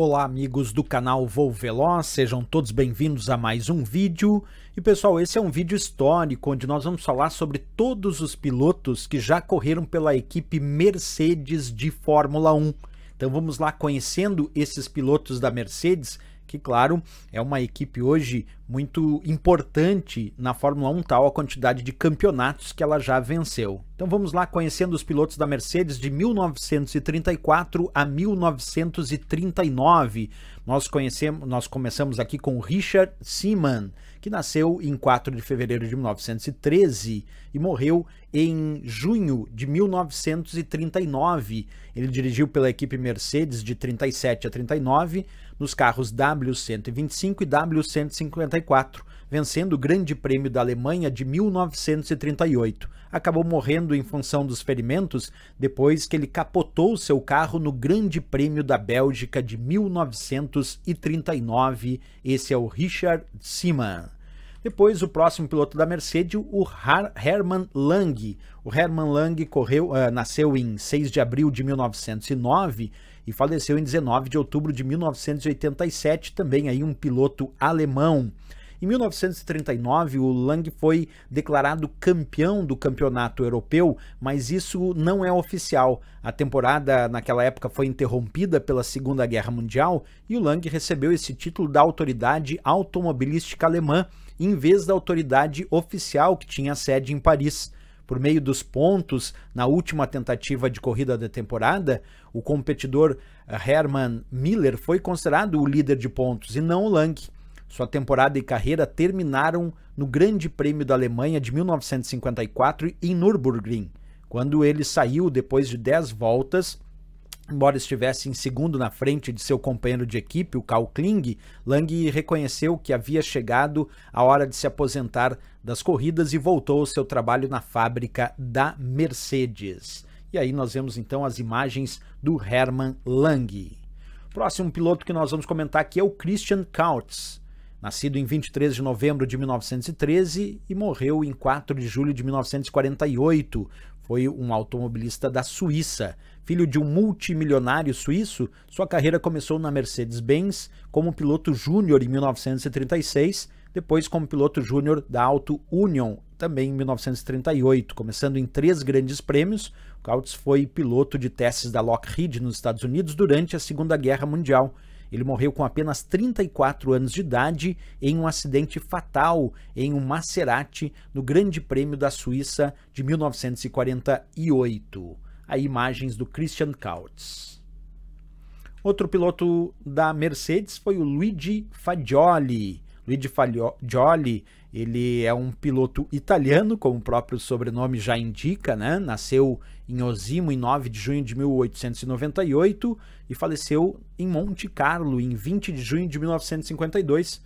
Olá amigos do canal Voo Veloz, sejam todos bem-vindos a mais um vídeo. E pessoal, esse é um vídeo histórico onde nós vamos falar sobre todos os pilotos que já correram pela equipe Mercedes de Fórmula 1. Então vamos lá conhecendo esses pilotos da Mercedes, que claro, é uma equipe hoje muito importante na Fórmula 1, tal a quantidade de campeonatos que ela já venceu. Então vamos lá conhecendo os pilotos da Mercedes de 1934 a 1939. Nós começamos aqui com Richard Seaman, que nasceu em 4 de fevereiro de 1913 e morreu em junho de 1939. Ele dirigiu pela equipe Mercedes de 37 a 39 nos carros W125 e W154, vencendo o Grande Prêmio da Alemanha de 1938. Acabou morrendo em função dos ferimentos depois que ele capotou seu carro no Grande Prêmio da Bélgica de 1939. Esse é o Richard Seaman. Depois, o próximo piloto da Mercedes, o Hermann Lang. O Hermann Lang nasceu em 6 de abril de 1909 e faleceu em 19 de outubro de 1987, também aí um piloto alemão. Em 1939, o Lang foi declarado campeão do campeonato europeu, mas isso não é oficial. A temporada naquela época foi interrompida pela Segunda Guerra Mundial e o Lang recebeu esse título da autoridade automobilística alemã, em vez da autoridade oficial que tinha sede em Paris. Por meio dos pontos, na última tentativa de corrida da temporada, o competidor Hermann Miller foi considerado o líder de pontos e não o Lang. Sua temporada e carreira terminaram no Grande Prêmio da Alemanha de 1954 em Nürburgring, quando ele saiu depois de 10 voltas. Embora estivesse em segundo na frente de seu companheiro de equipe, o Karl Kling, Lang reconheceu que havia chegado a hora de se aposentar das corridas e voltou ao seu trabalho na fábrica da Mercedes. E aí nós vemos então as imagens do Hermann Lang. Próximo piloto que nós vamos comentar aqui é o Christian Kautz. Nascido em 23 de novembro de 1913 e morreu em 4 de julho de 1948. Foi um automobilista da Suíça. Filho de um multimilionário suíço, sua carreira começou na Mercedes-Benz como piloto júnior em 1936, depois como piloto júnior da Auto Union, também em 1938. Começando em 3 grandes prêmios, Kautz foi piloto de testes da Lockheed nos Estados Unidos durante a Segunda Guerra Mundial. Ele morreu com apenas 34 anos de idade em um acidente fatal em um Maserati no Grande Prêmio da Suíça de 1948. Aí imagens do Christian Kautz. Outro piloto da Mercedes foi o Luigi Fagioli. Luigi Fagioli, ele é um piloto italiano, como o próprio sobrenome já indica, né? Nasceu em Osimo em 9 de junho de 1898 e faleceu em Monte Carlo em 20 de junho de 1952.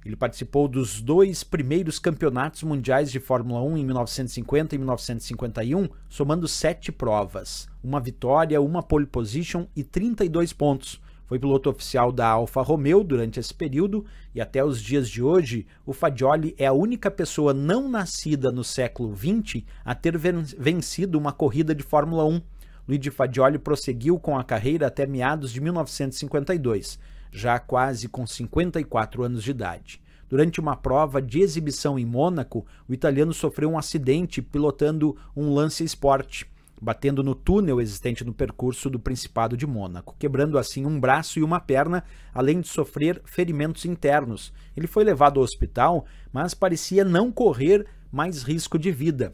Ele participou dos 2 primeiros campeonatos mundiais de Fórmula 1 em 1950 e 1951, somando 7 provas, uma vitória, uma pole position e 32 pontos. Foi piloto oficial da Alfa Romeo durante esse período e até os dias de hoje, o Fagioli é a única pessoa não nascida no século XX a ter vencido uma corrida de Fórmula 1. Luigi Fagioli prosseguiu com a carreira até meados de 1952, já quase com 54 anos de idade. Durante uma prova de exibição em Mônaco, o italiano sofreu um acidente pilotando um Lancia Sport, batendo no túnel existente no percurso do Principado de Mônaco, quebrando assim um braço e uma perna, além de sofrer ferimentos internos. Ele foi levado ao hospital, mas parecia não correr mais risco de vida.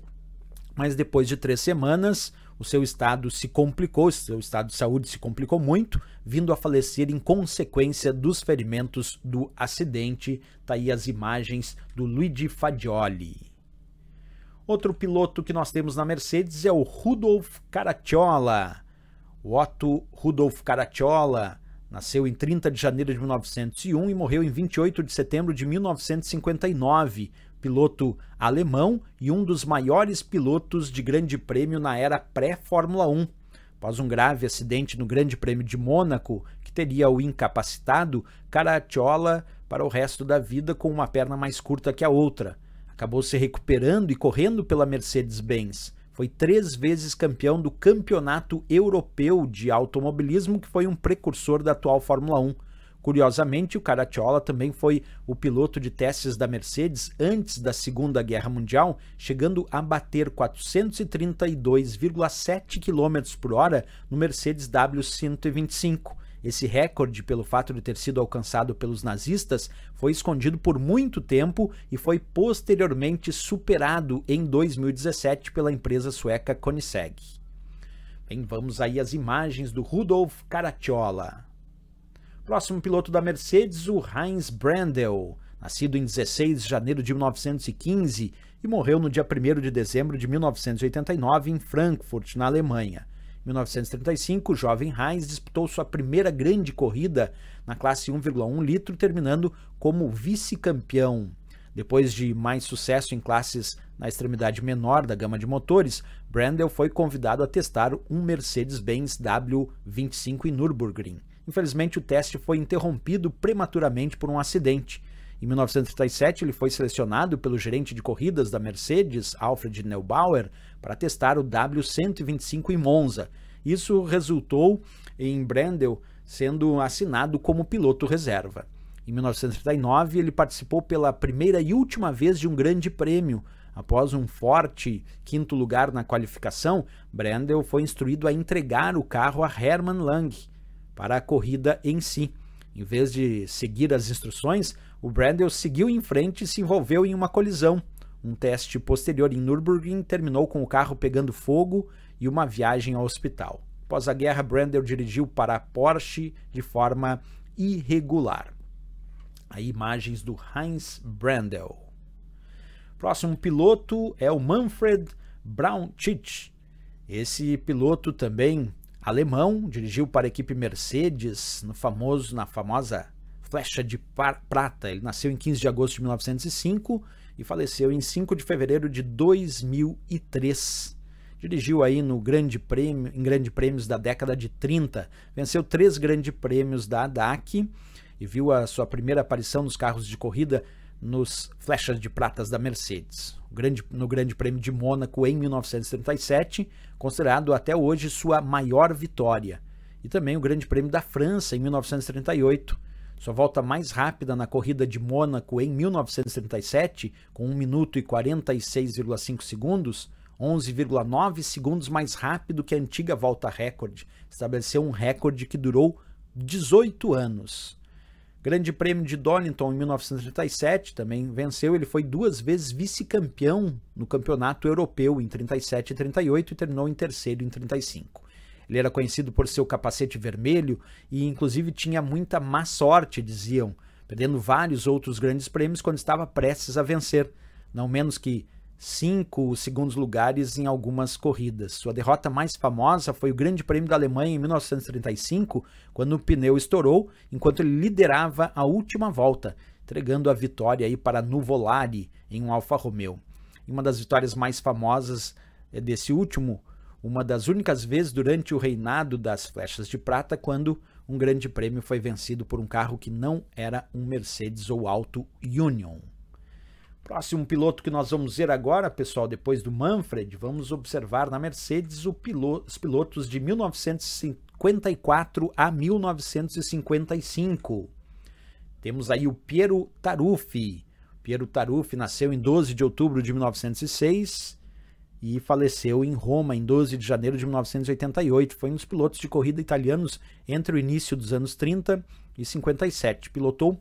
Mas depois de 3 semanas, o seu estado de saúde se complicou muito, vindo a falecer em consequência dos ferimentos do acidente. Tá aí as imagens do Luigi Fagioli. Outro piloto que nós temos na Mercedes é o Rudolf Caracciola. O Otto Rudolf Caracciola nasceu em 30 de janeiro de 1901 e morreu em 28 de setembro de 1959. Piloto alemão e um dos maiores pilotos de grande prêmio na era pré-Fórmula 1. Após um grave acidente no Grande Prêmio de Mônaco, que teria o incapacitado, Caracciola para o resto da vida com uma perna mais curta que a outra. Acabou se recuperando e correndo pela Mercedes-Benz. foi 3 vezes campeão do Campeonato Europeu de Automobilismo, que foi um precursor da atual Fórmula 1. Curiosamente, o Caracciola também foi o piloto de testes da Mercedes antes da Segunda Guerra Mundial, chegando a bater 432,7 km por hora no Mercedes W125. Esse recorde, pelo fato de ter sido alcançado pelos nazistas, foi escondido por muito tempo e foi posteriormente superado em 2017 pela empresa sueca Koenigsegg. Bem, vamos aí às imagens do Rudolf Caracciola. Próximo piloto da Mercedes, o Heinz Brandl, nascido em 16 de janeiro de 1915 e morreu no dia 1º de dezembro de 1989 em Frankfurt, na Alemanha. Em 1935, o jovem Heinz disputou sua primeira grande corrida na classe 1,1 litro, terminando como vice-campeão. Depois de mais sucesso em classes na extremidade menor da gama de motores, Brandl foi convidado a testar um Mercedes-Benz W25 em Nürburgring. Infelizmente, o teste foi interrompido prematuramente por um acidente. Em 1937, ele foi selecionado pelo gerente de corridas da Mercedes, Alfred Neubauer, para testar o W125 em Monza. Isso resultou em Brandl sendo assinado como piloto reserva. Em 1939, ele participou pela primeira e última vez de um grande prêmio. Após um forte 5º lugar na qualificação, Brandl foi instruído a entregar o carro a Hermann Lang para a corrida em si. Em vez de seguir as instruções, o Brandl seguiu em frente e se envolveu em uma colisão. Um teste posterior em Nürburgring terminou com o carro pegando fogo e uma viagem ao hospital. Após a guerra, Brandl dirigiu para a Porsche de forma irregular. Aí imagens do Heinz Brandl. Próximo piloto é o Manfred Braunschitz. Esse piloto também alemão, dirigiu para a equipe Mercedes na famosa Flecha de Prata. Ele nasceu em 15 de agosto de 1905 e faleceu em 5 de fevereiro de 2003. Dirigiu aí em grandes prêmios da década de 30, venceu 3 grandes prêmios da ADAC e viu a sua primeira aparição nos carros de corrida nos Flechas de Pratas da Mercedes. No Grande Prêmio de Mônaco em 1937, considerado até hoje sua maior vitória. E também o Grande Prêmio da França em 1938. Sua volta mais rápida na corrida de Mônaco em 1937, com 1 minuto e 46,5 segundos, 11,9 segundos mais rápido que a antiga volta recorde. Estabeleceu um recorde que durou 18 anos. Grande Prêmio de Donington em 1937 também venceu. Ele foi 2 vezes vice-campeão no Campeonato Europeu em 37 e 38 e terminou em terceiro em 35. Ele era conhecido por seu capacete vermelho e inclusive tinha muita má sorte, diziam, perdendo vários outros grandes prêmios quando estava prestes a vencer, não menos que 5 segundos lugares em algumas corridas. Sua derrota mais famosa foi o Grande Prêmio da Alemanha em 1935, quando o pneu estourou enquanto ele liderava a última volta, entregando a vitória aí para Nuvolari em um Alfa Romeo. E uma das vitórias mais famosas desse último, uma das únicas vezes durante o reinado das Flechas de Prata, quando um grande prêmio foi vencido por um carro que não era um Mercedes ou Auto Union. Próximo piloto que nós vamos ver agora, pessoal, depois do Manfred, vamos observar na Mercedes os pilotos de 1954 a 1955. Temos aí o Piero Taruffi. Piero Taruffi nasceu em 12 de outubro de 1906 e faleceu em Roma em 12 de janeiro de 1988. Foi um dos pilotos de corrida italianos entre o início dos anos 30 e 57. Pilotou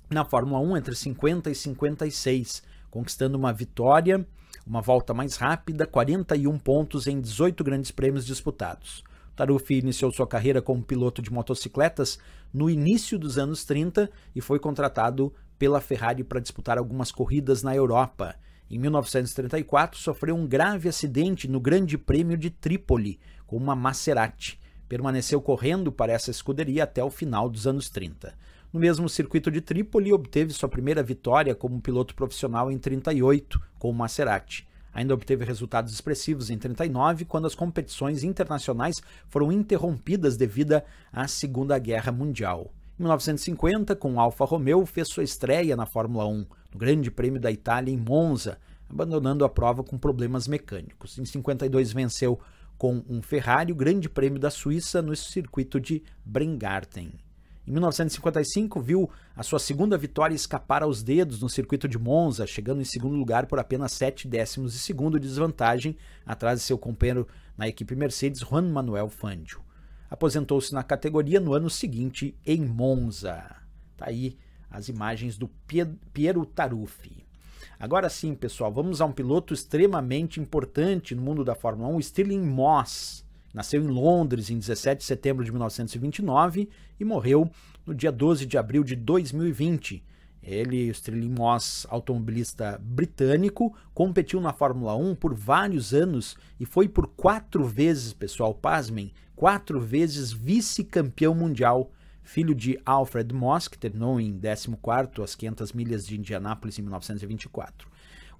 na Fórmula 1 entre 50 e 56, conquistando uma vitória, uma volta mais rápida, 41 pontos em 18 grandes prêmios disputados. Taruffi iniciou sua carreira como piloto de motocicletas no início dos anos 30 e foi contratado pela Ferrari para disputar algumas corridas na Europa. Em 1934, sofreu um grave acidente no Grande Prêmio de Trípoli com uma Maserati. Permaneceu correndo para essa escuderia até o final dos anos 30. No mesmo circuito de Trípoli, obteve sua primeira vitória como piloto profissional em 38, com o Maserati. Ainda obteve resultados expressivos em 39, quando as competições internacionais foram interrompidas devido à Segunda Guerra Mundial. Em 1950, com o Alfa Romeo, fez sua estreia na Fórmula 1, no Grande Prêmio da Itália em Monza, abandonando a prova com problemas mecânicos. Em 52 venceu com um Ferrari o Grande Prêmio da Suíça no circuito de Bremgarten. Em 1955 viu a sua segunda vitória escapar aos dedos no circuito de Monza, chegando em segundo lugar por apenas 7 décimos de segundo de desvantagem, atrás de seu companheiro na equipe Mercedes, Juan Manuel Fangio. Aposentou-se na categoria no ano seguinte em Monza. Tá aí as imagens do Piero Taruffi. Agora sim, pessoal, vamos a um piloto extremamente importante no mundo da Fórmula 1, Stirling Moss. Nasceu em Londres em 17 de setembro de 1929 e morreu no dia 12 de abril de 2020. Ele, Stirling Moss, automobilista britânico, competiu na Fórmula 1 por vários anos e foi por 4 vezes, pessoal, pasmem, 4 vezes vice-campeão mundial. Filho de Alfred Moss, que terminou em 14º às 500 milhas de Indianápolis em 1924.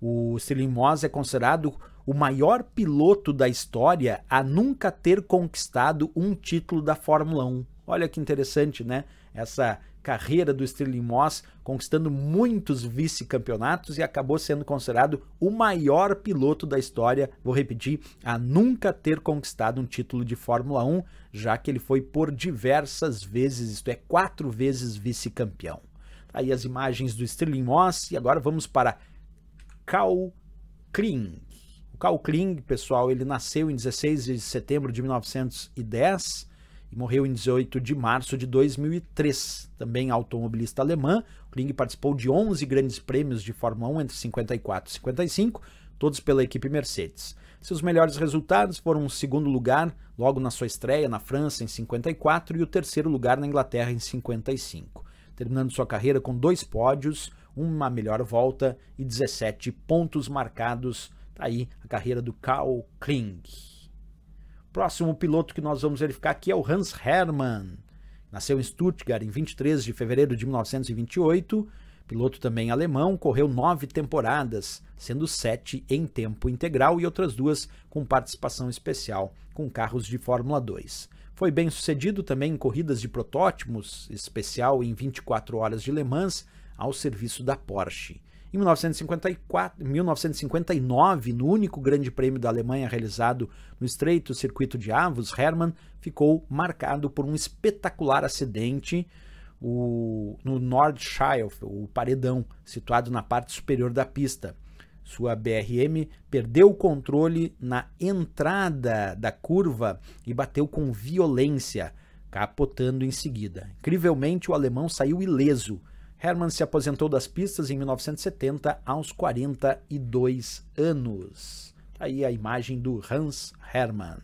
O Stirling Moss é considerado o maior piloto da história a nunca ter conquistado um título da Fórmula 1. Olha que interessante, né? Essa carreira do Stirling Moss, conquistando muitos vice-campeonatos e acabou sendo considerado o maior piloto da história, vou repetir, a nunca ter conquistado um título de Fórmula 1, já que ele foi por diversas vezes, isto é, 4 vezes vice-campeão. Aí as imagens do Stirling Moss e agora vamos para Carl Kling. O Carl Kling, pessoal, ele nasceu em 16 de setembro de 1910 e morreu em 18 de março de 2003. Também automobilista alemã, Kling participou de 11 grandes prêmios de Fórmula 1 entre 54 e 55, todos pela equipe Mercedes. Seus melhores resultados foram o segundo lugar, logo na sua estreia na França em 54 e o terceiro lugar na Inglaterra em 55, terminando sua carreira com 2 pódios, uma melhor volta e 17 pontos marcados. Tá aí a carreira do Carl Kling. Próximo piloto que nós vamos verificar aqui é o Hans Herrmann. Nasceu em Stuttgart em 23 de fevereiro de 1928, piloto também alemão, correu 9 temporadas, sendo 7 em tempo integral e outras 2 com participação especial com carros de Fórmula 2. Foi bem sucedido também em corridas de protótipos, especial em 24 horas de Le Mans, ao serviço da Porsche. Em 1959, no único grande prêmio da Alemanha realizado no estreito circuito de Avus, Herrmann ficou marcado por um espetacular acidente no Nordschleife, o paredão, situado na parte superior da pista. Sua BRM perdeu o controle na entrada da curva e bateu com violência, capotando em seguida. Incrivelmente, o alemão saiu ileso. Herrmann se aposentou das pistas em 1970 aos 42 anos. Aí a imagem do Hans Herrmann.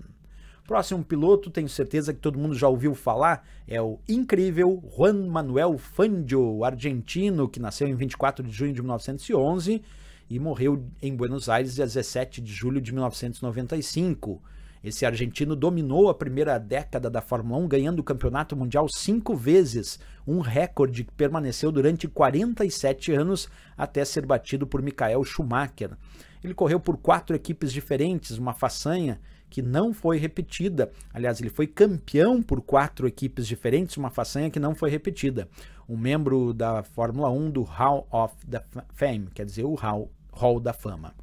Próximo piloto, tenho certeza que todo mundo já ouviu falar, é o incrível Juan Manuel Fangio, argentino, que nasceu em 24 de junho de 1911 e morreu em Buenos Aires dia 17 de julho de 1995. Esse argentino dominou a primeira década da Fórmula 1, ganhando o campeonato mundial 5 vezes, um recorde que permaneceu durante 47 anos até ser batido por Michael Schumacher. Ele correu por 4 equipes diferentes, uma façanha que não foi repetida. Aliás, ele foi campeão por 4 equipes diferentes, uma façanha que não foi repetida. Um membro da Fórmula 1 do Hall of Fame, quer dizer, o Hall da Fama.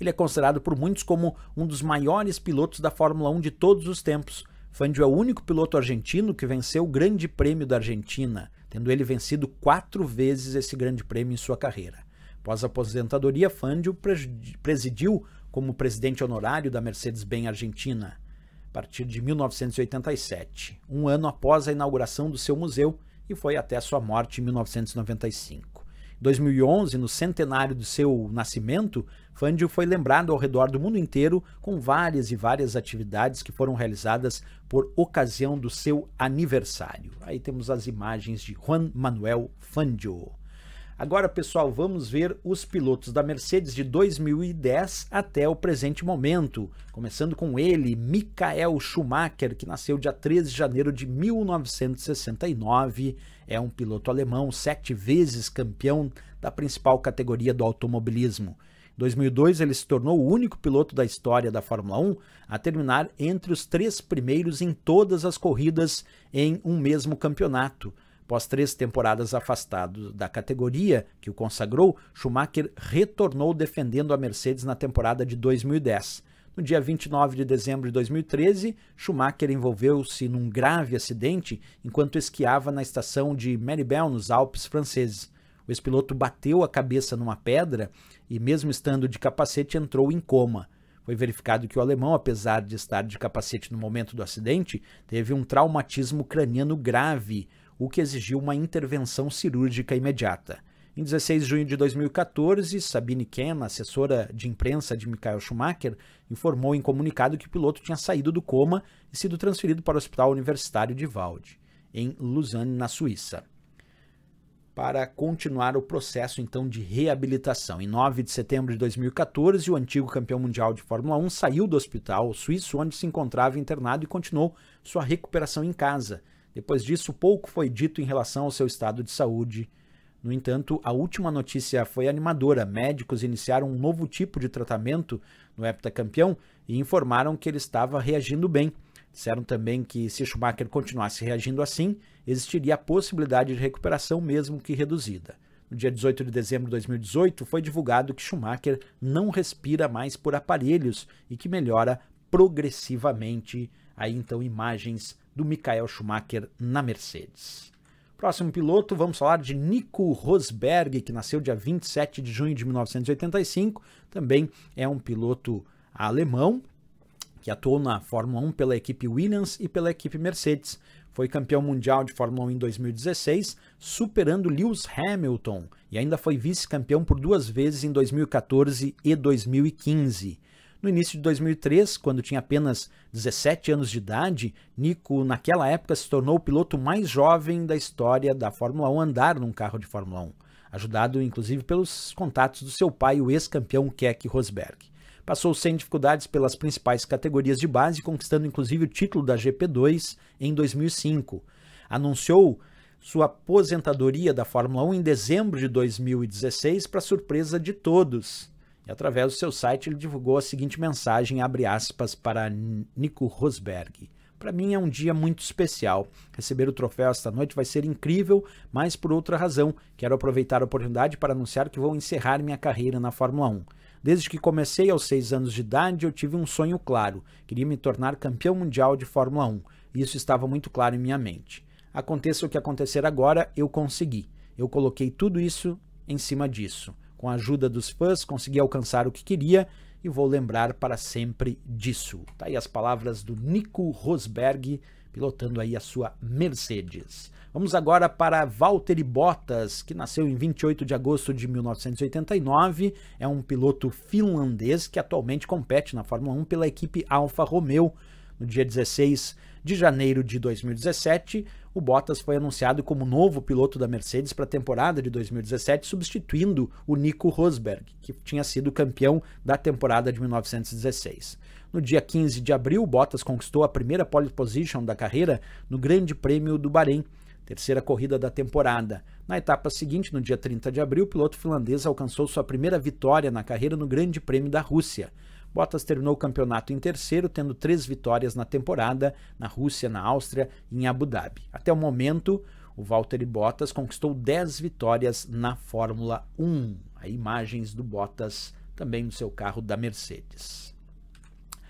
Ele é considerado por muitos como um dos maiores pilotos da Fórmula 1 de todos os tempos. Fangio é o único piloto argentino que venceu o Grande Prêmio da Argentina, tendo ele vencido 4 vezes esse Grande Prêmio em sua carreira. Após a aposentadoria, Fangio presidiu como presidente honorário da Mercedes-Benz Argentina, a partir de 1987, um ano após a inauguração do seu museu, e foi até sua morte em 1995. Em 2011, no centenário do seu nascimento, Fangio foi lembrado ao redor do mundo inteiro com várias e várias atividades que foram realizadas por ocasião do seu aniversário. Aí temos as imagens de Juan Manuel Fangio. Agora, pessoal, vamos ver os pilotos da Mercedes de 2010 até o presente momento, começando com ele, Michael Schumacher, que nasceu dia 13 de janeiro de 1969, é um piloto alemão, 7 vezes campeão da principal categoria do automobilismo. Em 2002, ele se tornou o único piloto da história da Fórmula 1 a terminar entre os 3 primeiros em todas as corridas em um mesmo campeonato. Após 3 temporadas afastado da categoria que o consagrou, Schumacher retornou defendendo a Mercedes na temporada de 2010. No dia 29 de dezembro de 2013, Schumacher envolveu-se num grave acidente enquanto esquiava na estação de Méribel, nos Alpes franceses. O ex-piloto bateu a cabeça numa pedra e, mesmo estando de capacete, entrou em coma. Foi verificado que o alemão, apesar de estar de capacete no momento do acidente, teve um traumatismo craniano grave, o que exigiu uma intervenção cirúrgica imediata. Em 16 de junho de 2014, Sabine Kehm, assessora de imprensa de Michael Schumacher, informou em comunicado que o piloto tinha saído do coma e sido transferido para o Hospital Universitário de Vaud, em Lausanne, na Suíça, para continuar o processo então de reabilitação. Em 9 de setembro de 2014, o antigo campeão mundial de Fórmula 1 saiu do hospital suíço onde se encontrava internado e continuou sua recuperação em casa. Depois disso, pouco foi dito em relação ao seu estado de saúde. No entanto, a última notícia foi animadora. Médicos iniciaram um novo tipo de tratamento no heptacampeão e informaram que ele estava reagindo bem. Disseram também que, se Schumacher continuasse reagindo assim, existiria a possibilidade de recuperação, mesmo que reduzida. No dia 18 de dezembro de 2018, foi divulgado que Schumacher não respira mais por aparelhos e que melhora progressivamente. Aí então imagens do Michael Schumacher na Mercedes. Próximo piloto, vamos falar de Nico Rosberg, que nasceu dia 27 de junho de 1985, também é um piloto alemão, que atuou na Fórmula 1 pela equipe Williams e pela equipe Mercedes. Foi campeão mundial de Fórmula 1 em 2016, superando Lewis Hamilton, e ainda foi vice-campeão por 2 vezes em 2014 e 2015. No início de 2003, quando tinha apenas 17 anos de idade, Nico, naquela época, se tornou o piloto mais jovem da história da Fórmula 1 a andar num carro de Fórmula 1, ajudado inclusive pelos contatos do seu pai, o ex-campeão Keke Rosberg. Passou sem dificuldades pelas principais categorias de base, conquistando inclusive o título da GP2 em 2005. Anunciou sua aposentadoria da Fórmula 1 em dezembro de 2016, para surpresa de todos. E através do seu site ele divulgou a seguinte mensagem, abre aspas, para Nico Rosberg. Para mim é um dia muito especial. Receber o troféu esta noite vai ser incrível, mas por outra razão. Quero aproveitar a oportunidade para anunciar que vou encerrar minha carreira na Fórmula 1. Desde que comecei aos 6 anos de idade, eu tive um sonho claro. Queria me tornar campeão mundial de Fórmula 1. E isso estava muito claro em minha mente. Aconteça o que acontecer agora, eu consegui. Eu coloquei tudo isso em cima disso. Com a ajuda dos fãs, consegui alcançar o que queria e vou lembrar para sempre disso. Tá aí as palavras do Nico Rosberg, pilotando aí a sua Mercedes. Vamos agora para Valtteri Bottas, que nasceu em 28 de agosto de 1989. É um piloto finlandês que atualmente compete na Fórmula 1 pela equipe Alfa Romeo. No dia 16 de janeiro de 2017, o Bottas foi anunciado como novo piloto da Mercedes para a temporada de 2017, substituindo o Nico Rosberg, que tinha sido campeão da temporada de 1916. No dia 15 de abril, Bottas conquistou a primeira pole position da carreira no Grande Prêmio do Bahrein, terceira corrida da temporada. Na etapa seguinte, no dia 30 de abril, o piloto finlandês alcançou sua primeira vitória na carreira no Grande Prêmio da Rússia. Bottas terminou o campeonato em terceiro, tendo 3 vitórias na temporada, na Rússia, na Áustria e em Abu Dhabi. Até o momento, o Valtteri Bottas conquistou 10 vitórias na Fórmula 1. Aí, imagens do Bottas também no seu carro da Mercedes.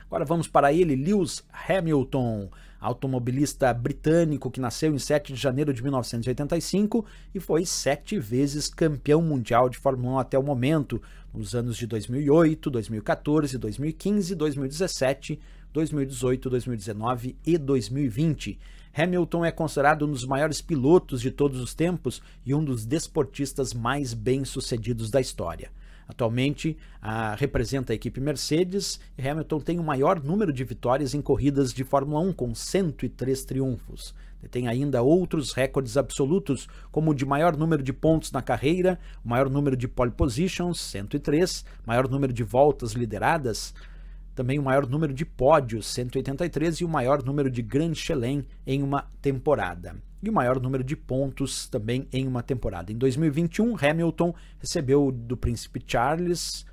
Agora vamos para ele, Lewis Hamilton, automobilista britânico que nasceu em 7 de janeiro de 1985 e foi 7 vezes campeão mundial de Fórmula 1 até o momento, nos anos de 2008, 2014, 2015, 2017, 2018, 2019 e 2020. Hamilton é considerado um dos maiores pilotos de todos os tempos e um dos desportistas mais bem-sucedidos da história. Atualmente, representa a equipe Mercedes e Hamilton tem o maior número de vitórias em corridas de Fórmula 1, com 103 triunfos. Tem ainda outros recordes absolutos, como o de maior número de pontos na carreira, o maior número de pole positions, 103, maior número de voltas lideradas, também o maior número de pódios, 183, e o maior número de Grand Chelem em uma temporada. E o maior número de pontos também em uma temporada. Em 2021, Hamilton recebeu do Príncipe Charles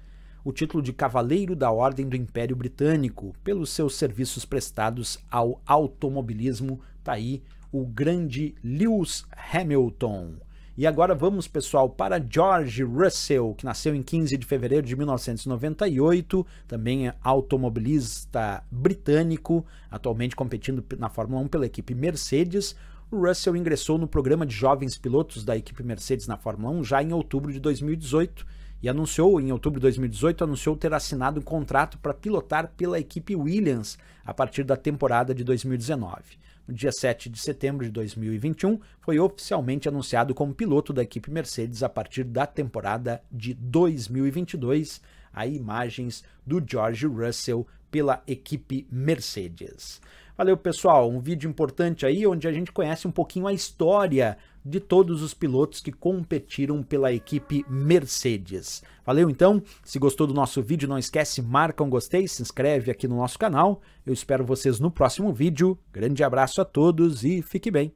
o título de Cavaleiro da Ordem do Império Britânico pelos seus serviços prestados ao automobilismo. Tá aí o grande Lewis Hamilton. E agora vamos, pessoal, para George Russell, que nasceu em 15 de fevereiro de 1998, também é automobilista britânico, atualmente competindo na Fórmula 1 pela equipe Mercedes. O Russell ingressou no programa de jovens pilotos da equipe Mercedes na Fórmula 1 já em outubro de 2018 e em outubro de 2018, anunciou ter assinado um contrato para pilotar pela equipe Williams a partir da temporada de 2019. No dia 7 de setembro de 2021, foi oficialmente anunciado como piloto da equipe Mercedes a partir da temporada de 2022. Aí imagens do George Russell pela equipe Mercedes. Valeu, pessoal, um vídeo importante aí onde a gente conhece um pouquinho a história de todos os pilotos que competiram pela equipe Mercedes. Valeu então, se gostou do nosso vídeo, não esquece, marca um gostei, se inscreve aqui no nosso canal. Eu espero vocês no próximo vídeo. Grande abraço a todos e fique bem.